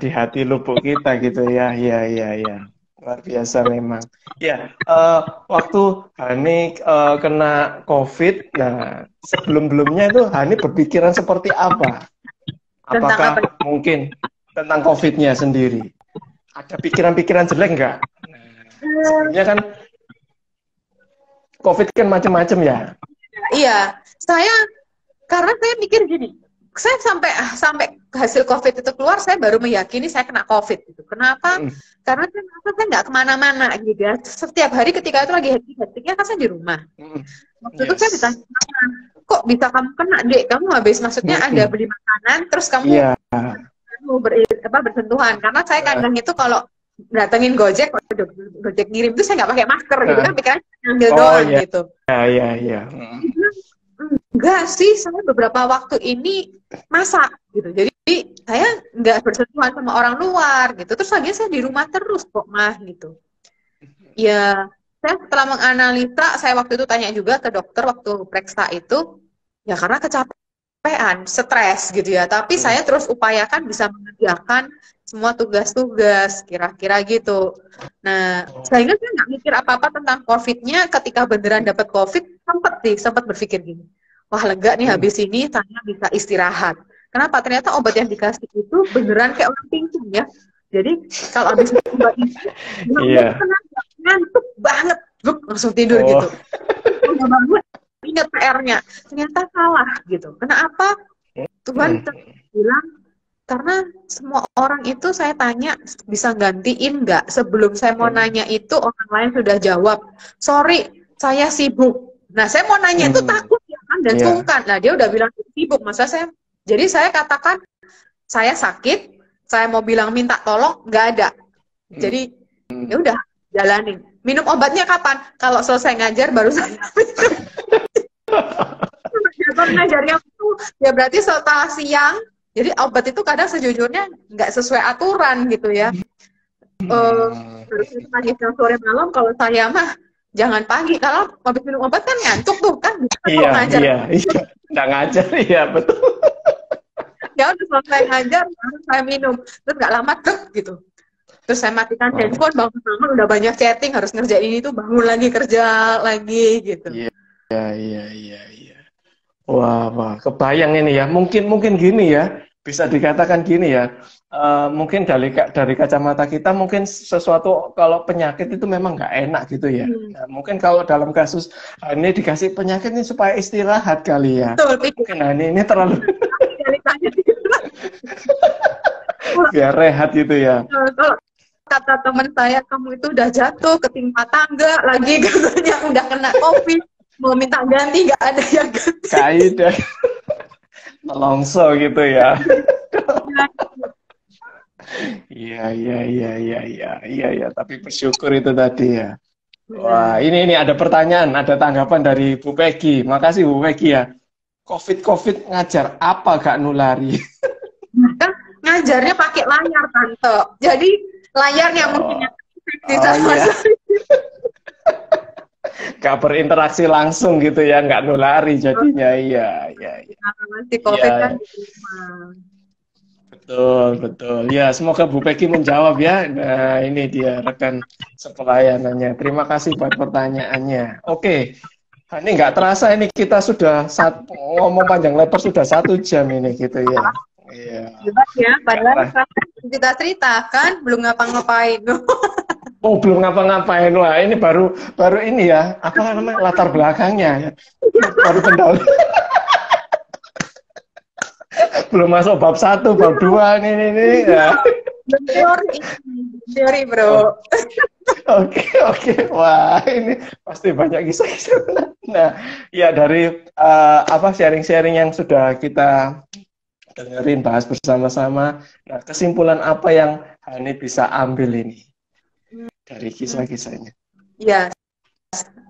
di hati lubuk kita gitu ya. Iya. Luar biasa memang. Ya, waktu Hani kena COVID, nah sebelum-belumnya itu Hani berpikiran seperti apa? Apakah mungkin tentang COVID-nya sendiri? Ada pikiran-pikiran jelek nggak? Sebenarnya kan COVID kan macam-macam ya. Iya, karena saya mikir gini, saya sampai hasil COVID itu keluar, saya baru meyakini saya kena COVID gitu. Kenapa? Karena saya nggak kemana-mana gitu ya. Setiap hari ketika itu lagi hektik-hektiknya kan saya di rumah. Waktu itu saya ditanya, kok bisa kamu kena Dek? Kamu habis maksudnya ada beli makanan, terus kamu bersentuhan. Karena saya kadang itu kalau datengin Gojek ngirim itu saya nggak pakai masker gitu kan, pikirannya ngambil doang gitu. Iya. Enggak sih, saya beberapa waktu ini masak gitu. Jadi saya nggak bersentuhan sama orang luar gitu. Terus lagi saya di rumah terus kok mah gitu. Ya, saya setelah menganalisa, saya waktu itu tanya juga ke dokter waktu periksa itu, ya karena kecapean kecapean, stres gitu ya. Tapi saya terus upayakan bisa mengerjakan semua tugas-tugas, kira-kira gitu. Nah, sehingga saya nggak mikir apa-apa tentang COVID-nya. Ketika beneran dapat COVID, sempat berpikir gini, wah lega nih habis ini saya bisa istirahat. Kenapa? Ternyata obat yang dikasih itu beneran kayak orang pingsan ya. Jadi kalau habis obat itu, ngantuk banget, langsung tidur gitu. Udah bangun, ingat PR-nya, ternyata salah gitu. Kenapa? Tuhan bilang, karena semua orang itu saya tanya bisa gantiin nggak? Sebelum saya mau nanya itu orang lain sudah jawab, sorry, saya sibuk. Nah, saya mau nanya itu takut ya kan dan sungkan. Nah, dia udah bilang sibuk, masa saya. Jadi saya katakan saya sakit, saya mau bilang minta tolong, nggak ada. Jadi ya udah jalanin. Minum obatnya kapan? Kalau selesai ngajar baru saya minum. Ngajarnya itu ya berarti setelah siang. Jadi obat itu kadang sejujurnya nggak sesuai aturan gitu ya. Harusnya pagi, siang, sore, malam. Kalau saya mah jangan pagi. Kalau habis minum obat kan ngantuk tuh kan. Kalau ngajar. Iya. Nggak ngajar, iya betul. Ya udah selesai ngajar, harus saya minum. Terus nggak lama gitu. Terus saya matikan handphone, bangun udah banyak chatting, harus ngerjain ini tuh, bangun lagi kerja lagi gitu. Iya. Wah, kebayang ini ya. Mungkin gini ya, bisa dikatakan gini ya. Mungkin dari kacamata kita mungkin sesuatu kalau penyakit itu memang nggak enak gitu ya. Nah, mungkin kalau dalam kasus ini dikasih penyakit ini supaya istirahat kali ya. Betul, mungkin ini terlalu biar rehat gitu ya. Kalau kata teman saya, kamu itu udah jatuh ketimpa tangga lagi katanya, udah kena COVID, mau minta ganti nggak ada yang ganti. Kaidah melongso gitu ya. Iya, tapi bersyukur itu tadi ya. Wah, ini ada pertanyaan, ada tanggapan dari Bu Peggy. Makasih Bu Peggy ya. COVID ngajar apa gak nulari? Kan ngajarnya pakai layar tante. Jadi layarnya mungkin yang gak berinteraksi langsung gitu ya, gak nulari jadinya. Iya. Masih COVID kan. Betul. Ya, semoga Bu Peggy menjawab ya. Nah, ini dia rekan sepelayanannya. Terima kasih buat pertanyaannya. Oke. Ini nggak terasa ini kita sudah ngomong panjang lebar sudah 1 jam ini gitu ya. Iya. Ya, padahal kita ceritakan belum ngapa-ngapain. Oh, belum ngapa-ngapain. Wah, ini baru ini ya. Apa namanya? Latar belakangnya ya. Baru pendahuluan. Belum masuk bab 1, bab 2 ini ya. Teori, bro. Oke. Wah, ini pasti banyak kisah-kisah. Nah, ya dari sharing-sharing yang sudah kita dengerin, bahas bersama-sama. Nah, kesimpulan apa yang Hani bisa ambil ini dari kisah-kisahnya? Ya,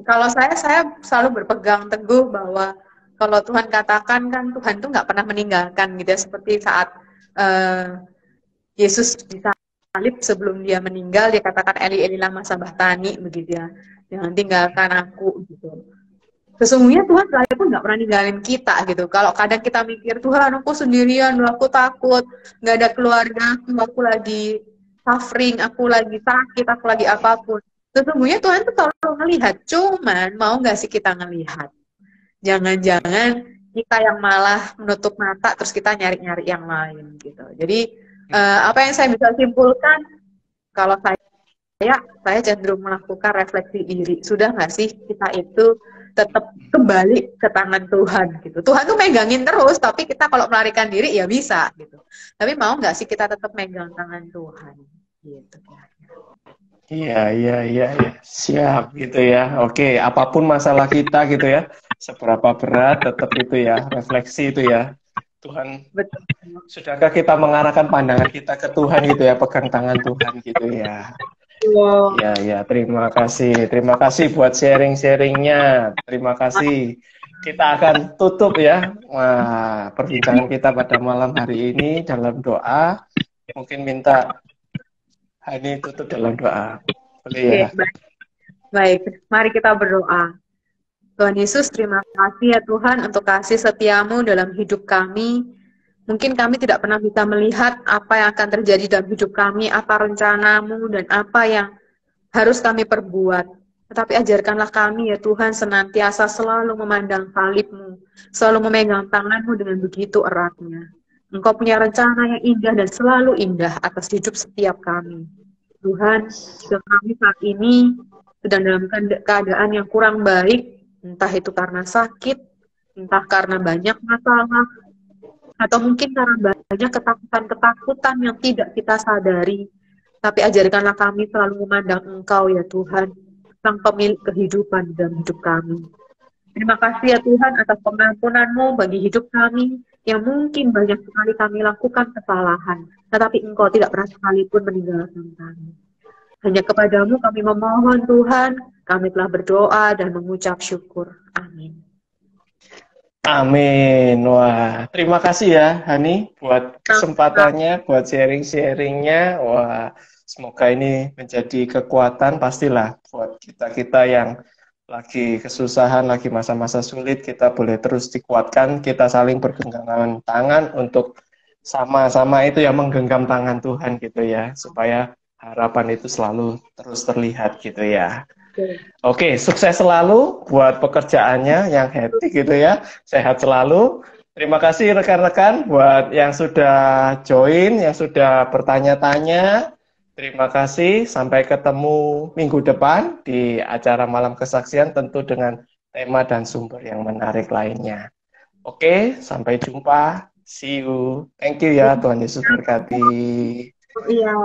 kalau saya selalu berpegang teguh bahwa kalau Tuhan katakan kan Tuhan tuh nggak pernah meninggalkan gitu ya, seperti saat Yesus disalib sebelum dia meninggal, dia katakan Eli lama sabachthani begitu ya, jangan tinggalkan aku gitu. Sesungguhnya Tuhan sekalipun nggak pernah ninggalin kita gitu. Kalau kadang kita mikir Tuhan aku sendirian, aku takut, nggak ada keluarga, aku lagi suffering, aku lagi sakit, aku lagi apapun. Sesungguhnya Tuhan tuh selalu ngelihat, cuman mau nggak sih kita ngelihat? Jangan-jangan kita yang malah menutup mata terus kita nyari-nyari yang lain gitu. Jadi apa yang saya bisa simpulkan, kalau saya cenderung melakukan refleksi diri. Sudah nggak sih kita itu tetap kembali ke tangan Tuhan gitu. Tuhan tuh megangin terus, tapi kita kalau melarikan diri ya bisa gitu. Tapi mau nggak sih kita tetap megang tangan Tuhan gitu. Iya. Siap gitu ya. Oke, apapun masalah kita gitu ya, seberapa berat tetap itu ya, refleksi itu ya. Tuhan, betul. Sudahkah kita mengarahkan pandangan kita ke Tuhan gitu ya, pegang tangan Tuhan gitu ya. Wow. Ya, terima kasih buat sharing-sharingnya. Terima kasih. Kita akan tutup ya perbincangan kita pada malam hari ini dalam doa. Mungkin minta Hani tutup dalam doa. Boleh ya? Baik, mari kita berdoa. Tuhan Yesus, terima kasih ya Tuhan untuk kasih setiamu dalam hidup kami. Mungkin kami tidak pernah bisa melihat apa yang akan terjadi dalam hidup kami, apa rencanamu dan apa yang harus kami perbuat. Tetapi ajarkanlah kami ya Tuhan senantiasa selalu memandang salib-Mu, selalu memegang tangan-Mu dengan begitu eratnya. Engkau punya rencana yang indah dan selalu indah atas hidup setiap kami. Tuhan, jika kami saat ini sedang dalam keadaan yang kurang baik, entah itu karena sakit, entah karena banyak masalah, atau mungkin karena banyak ketakutan-ketakutan yang tidak kita sadari. Tapi ajarkanlah kami selalu memandang Engkau ya Tuhan, Sang pemilik kehidupan dalam hidup kami. Terima kasih ya Tuhan atas pengampunan-Mu bagi hidup kami, yang mungkin banyak sekali kami lakukan kesalahan, tetapi Engkau tidak pernah sekalipun meninggalkan kami. Hanya kepadamu kami memohon Tuhan, kami telah berdoa dan mengucap syukur. Amin. Amin. Wah, terima kasih ya Hani buat kesempatannya, buat sharing-sharingnya. Wah, semoga ini menjadi kekuatan pastilah buat kita-kita yang lagi kesusahan, lagi masa-masa sulit, kita boleh terus dikuatkan, kita saling bergenggaman tangan untuk sama-sama itu ya menggenggam tangan Tuhan gitu ya, supaya harapan itu selalu terus terlihat gitu ya. Oke, sukses selalu buat pekerjaannya yang hektik gitu ya. Sehat selalu. Terima kasih rekan-rekan buat yang sudah join, yang sudah bertanya-tanya. Terima kasih. Sampai ketemu minggu depan di acara Malam Kesaksian tentu dengan tema dan sumber yang menarik lainnya. Oke, sampai jumpa. See you. Thank you ya, Tuhan Yesus berkati. Iya.